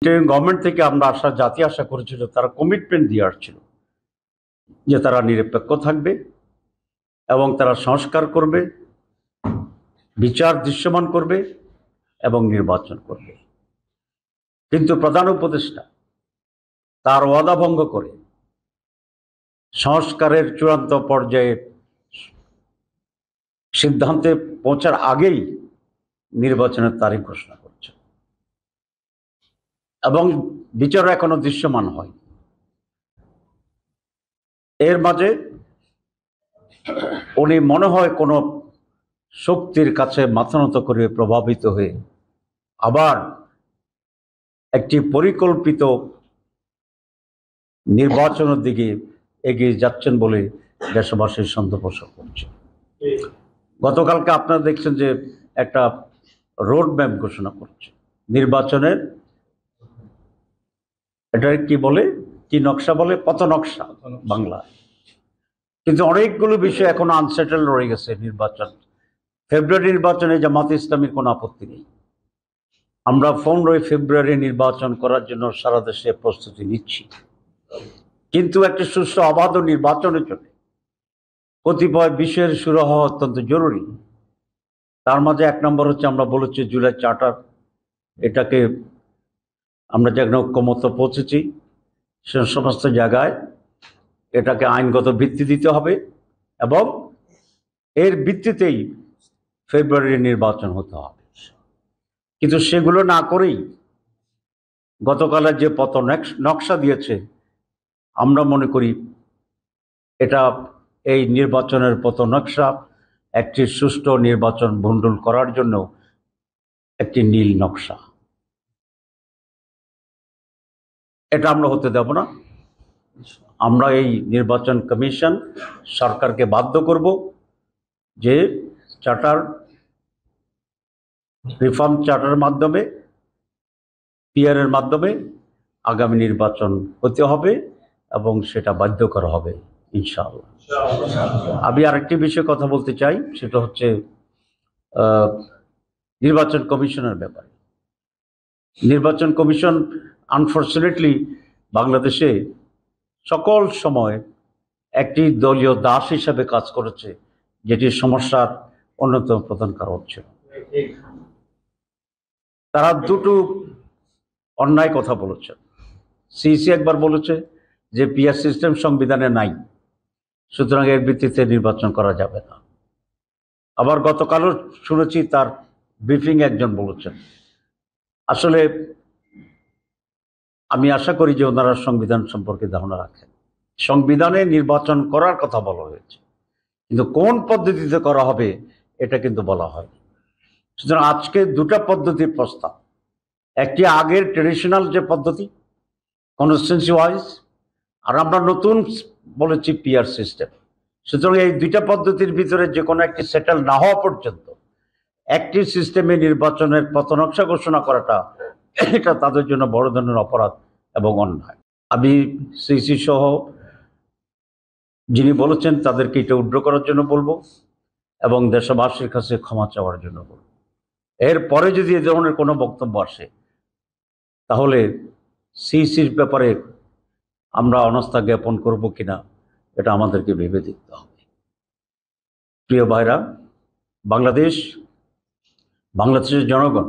Government থেকে আমরা জাতি আশা করেছিল, তারা কমিটমেন্ট দিয়ে আসছিল যে তারা নিরপেক্ষ থাকবে এবং তারা সংস্কার করবে, বিচার দৃশ্যমান করবে এবং নির্বাচন করবে। কিন্তু প্রধান উপদেষ্টা তার ওয়াদা ভঙ্গ করে সংস্কারের চূড়ান্ত পর্যায়ে সিদ্ধান্তে পৌঁছার আগেই নির্বাচনের তারিখ ঘোষণা করছে এবং বিচার এখনো দৃশ্যমান হয়। এর মাঝে উনি মনে হয় কোনো শক্তির কাছে মাথা নত করে প্রভাবিত হয়ে আবার একটি পরিকল্পিত নির্বাচনের দিকে এগিয়ে যাচ্ছেন বলে দেশবাসীর সন্দেহ পোষণ করছে। গতকালকে আপনারা দেখছেন যে একটা রোড ম্যাপ ঘোষণা করছে নির্বাচনের, এটা কি বলে, কি নকশা বলে, পথ নকশা বাংলা। কিন্তু অনেকগুলো বিষয় এখনো আনসেটেল রয়ে গেছে। নির্বাচন, ফেব্রুয়ারি নির্বাচনে জামাত ইসলামীর কোনো আপত্তি নেই। আমরা 15 ফেব্রুয়ারি নির্বাচন করার জন্য সারা দেশে প্রস্তুতি নিচ্ছি। কিন্তু একটি সুষ্ঠু অবাধ নির্বাচনের জন্য কতিপয় বিষয়ের শুরু হওয়া অত্যন্ত জরুরি। তার মাঝে 1 নম্বর হচ্ছে, আমরা বলেছি জুলাই চার্টার, এটাকে আমরা যেখানে ঐক্যমত্য পৌঁছেছি সে সমস্ত জায়গায় এটাকে আইনগত ভিত্তি দিতে হবে এবং এর ভিত্তিতেই ফেব্রুয়ারি নির্বাচন হতে হবে। কিন্তু সেগুলো না করেই গতকালের যে পথ নকশা দিয়েছে, আমরা মনে করি এটা এই নির্বাচনের পথ নকশা একটি সুষ্ঠু নির্বাচন ভণ্ডুল করার জন্য একটি নীল নকশা। এটা আমরা হতে দেব না। আমরা এই নির্বাচন কমিশন সরকারকে বাধ্য করব যে চার্টার রিফর্ম চার্টারের মাধ্যমে, পিআরের মাধ্যমে আগামী নির্বাচন হতে হবে এবং সেটা বাধ্য করা হবে ইনশাআল্লাহ। আমি আরেকটি বিষয়ে কথা বলতে চাই, সেটা হচ্ছে নির্বাচন কমিশনের ব্যাপারে। নির্বাচন কমিশন আনফর্চুনেটলি বাংলাদেশে সকল সময় একটি দলীয় দাস হিসাবে কাজ করেছে, যেটি সমস্যার অন্যতম প্রধান কারণ ছিল। তারা দুটো অন্যায় কথা বলেছে। সিইসি একবার বলেছে যে পিআর সিস্টেম সংবিধানে নাই, সুতরাং এর ভিত্তিতে নির্বাচন করা যাবে না। আবার গতকালও শুনেছি তার ব্রিফিং একজন বলেছেন। আসলে আমি আশা করি যে ওনারা সংবিধান সম্পর্কে ধারণা রাখেন। সংবিধানে নির্বাচন করার কথা বলা হয়েছে, কিন্তু কোন পদ্ধতিতে করা হবে এটা কিন্তু বলা হয়। সুতরাং আজকে দুটা পদ্ধতির প্রস্তাব, একটি আগের ট্রেডিশনাল যে পদ্ধতি কনস্টিটিউয়েন্সি ওয়াইজ, আর আমরা নতুন বলেছি পিআর সিস্টেম। সুতরাং এই দুইটা পদ্ধতির ভিতরে যে কোনো একটি সেটেল না হওয়া পর্যন্ত একটি সিস্টেমে নির্বাচনের পথ নকশা ঘোষণা করাটা এটা তাদের জন্য বড় ধরনের অপরাধ এবং অন্যায়। আমি সিসি সহ যিনি বলেছেন তাদেরকে এটা উড্র করার জন্য বলবো এবং দেশবাসীর কাছে ক্ষমা চাওয়ার জন্য বলবো। এরপরে যদি এ ধরনের কোনো বক্তব্য আসে তাহলে সিসির ব্যাপারে আমরা অনাস্থা জ্ঞাপন করব কিনা এটা আমাদেরকে ভেবে দেখতে হবে। প্রিয় ভাইরা, বাংলাদেশের জনগণ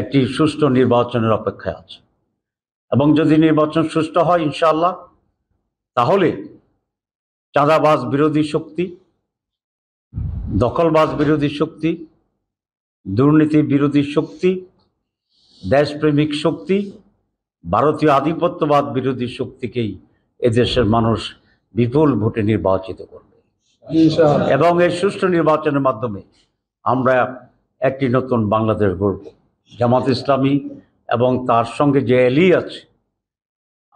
একটি সুষ্ঠু নির্বাচনের অপেক্ষায় আছে এবং যদি নির্বাচন সুষ্ঠু হয় ইনশাআল্লাহ, তাহলে চাঁদাবাজ বিরোধী শক্তি, দখলবাজ বিরোধী শক্তি, দুর্নীতি বিরোধী শক্তি, দেশপ্রেমিক শক্তি, ভারতীয় আধিপত্যবাদ বিরোধী শক্তিকেই এদেশের মানুষ বিপুল ভোটে নির্বাচিত করবে এবং এই সুষ্ঠু নির্বাচনের মাধ্যমে আমরা একটি নতুন বাংলাদেশ গড়ব। জামাত ইসলামী এবং তার সঙ্গে যে এলি আছে,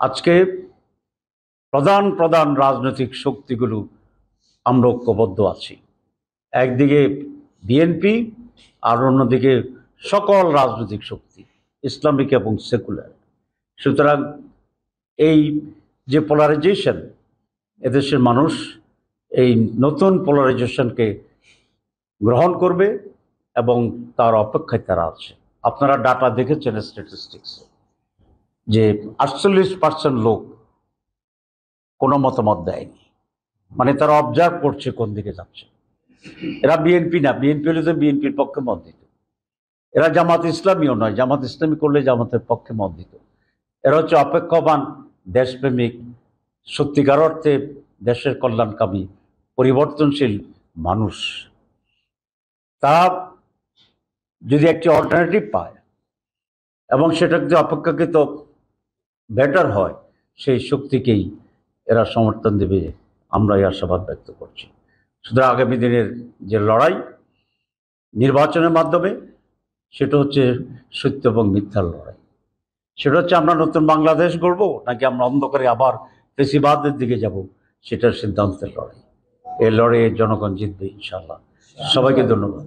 আজকে প্রধান রাজনৈতিক শক্তিগুলো আমরা ঐক্যবদ্ধ আছি। একদিকে বিএনপি আর অন্যদিকে সকল রাজনৈতিক শক্তি, ইসলামিক এবং সেকুলার। সুতরাং এই যে পোলারাইজেশন, এদেশের মানুষ এই নতুন পোলারাইজেশনকে গ্রহণ করবে এবং তার অপেক্ষায় তারা আছে। আপনারা ডাটা দেখেছেন স্ট্যাটিস্টিক্স, যে 48% লোক কোনো মতামত দেয়নি, মানে তারা অবজার্ভ করছে কোন দিকে যাচ্ছে। এরা বিএনপি না, বিএনপি হলে তো বিএনপির পক্ষে মত দিত। এরা জামাত ইসলামীও নয়, জামাত ইসলামী করলে জামাতের পক্ষে মত দিত। এরা হচ্ছে অপেক্ষমান, দেশপ্রেমিক, সত্যিকার অর্থে দেশের কল্যাণকামী, পরিবর্তনশীল মানুষ। তারা যদি একটি অল্টারনেটিভ পায় এবং সেটা যদি অপেক্ষাকৃত বেটার হয়, সেই শক্তিকেই এরা সমর্থন দেবে, আমরা এই আশাবাদ ব্যক্ত করছি। সুতরাং আগামী দিনের যে লড়াই নির্বাচনের মাধ্যমে, সেটা হচ্ছে সত্য এবং মিথ্যার লড়াই। সেটা হচ্ছে আমরা নতুন বাংলাদেশ গড়ব নাকি আমরা অন্ধকারে আবার ফেসিবাদের দিকে যাব, সেটার সিদ্ধান্তের লড়াই। এই লড়াইয়ে জনগণ জিতবে ইনশাআল্লাহ। সবাইকে ধন্যবাদ।